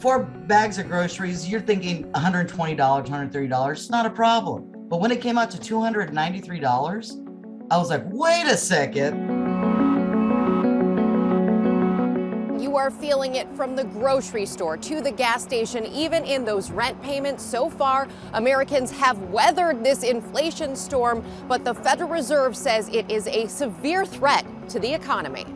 4 bags of groceries, you're thinking $120, $130, it's not a problem. But when it came out to $293, I was like, wait a second. You are feeling it from the grocery store to the gas station, even in those rent payments. So far, Americans have weathered this inflation storm, but the Federal Reserve says it is a severe threat to the economy.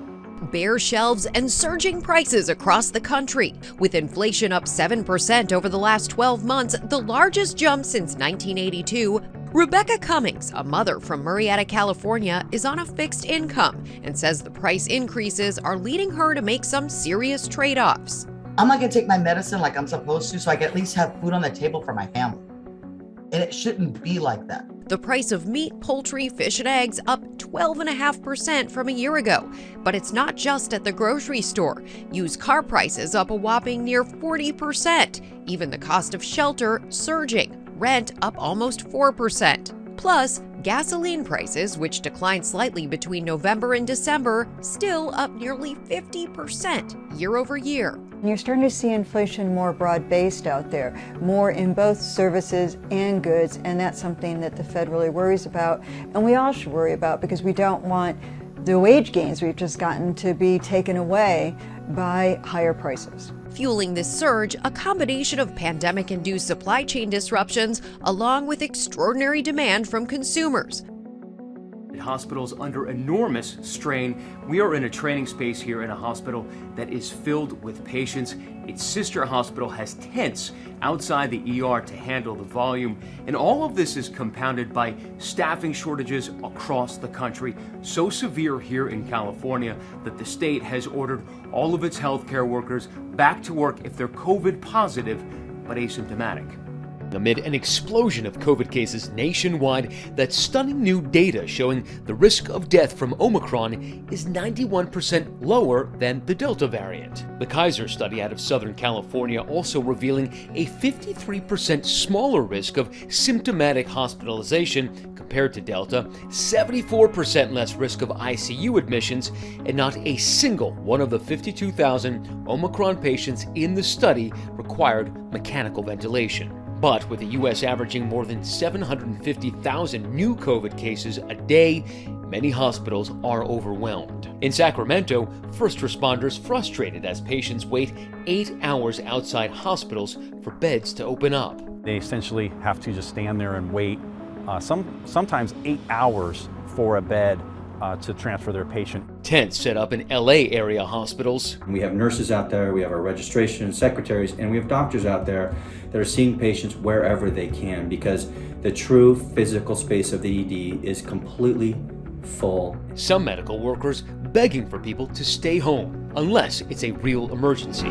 Bare shelves and surging prices across the country. With inflation up 7% over the last 12 months, the largest jump since 1982, Rebecca Cummings, a mother from Murrieta, California, is on a fixed income and says the price increases are leading her to make some serious trade-offs. I'm not gonna take my medicine like I'm supposed to, so I can at least have food on the table for my family. And it shouldn't be like that. The price of meat, poultry, fish, and eggs up 12.5% from a year ago. But it's not just at the grocery store. Used car prices up a whopping near 40%. Even the cost of shelter surging. Rent up almost 4%. Plus, gasoline prices, which declined slightly between November and December, still up nearly 50% year over year. You're starting to see inflation more broad-based out there, more in both services and goods, and that's something that the Fed really worries about, and we all should worry about, because we don't want the wage gains we've just gotten to be taken away by higher prices. Fueling this surge, a combination of pandemic-induced supply chain disruptions along with extraordinary demand from consumers. Hospitals under enormous strain. We are in a training space here in a hospital that is filled with patients. Its sister hospital has tents outside the ER to handle the volume. And all of this is compounded by staffing shortages across the country, so severe here in California that the state has ordered all of its healthcare workers back to work if they're COVID positive but asymptomatic. Amid an explosion of COVID cases nationwide, that stunning new data showing the risk of death from Omicron is 91% lower than the Delta variant. The Kaiser study out of Southern California also revealing a 53% smaller risk of symptomatic hospitalization compared to Delta, 74% less risk of ICU admissions, and not a single one of the 52,000 Omicron patients in the study required mechanical ventilation. But with the U.S. averaging more than 750,000 new COVID cases a day, many hospitals are overwhelmed. In Sacramento, first responders frustrated as patients wait 8 hours outside hospitals for beds to open up. They essentially have to just stand there and wait, sometimes 8 hours for a bed to transfer their patient. Tents set up in LA area hospitals. We have nurses out there, we have our registration secretaries, and we have doctors out there that are seeing patients wherever they can, because the true physical space of the ED is completely full. Some medical workers begging for people to stay home unless it's a real emergency.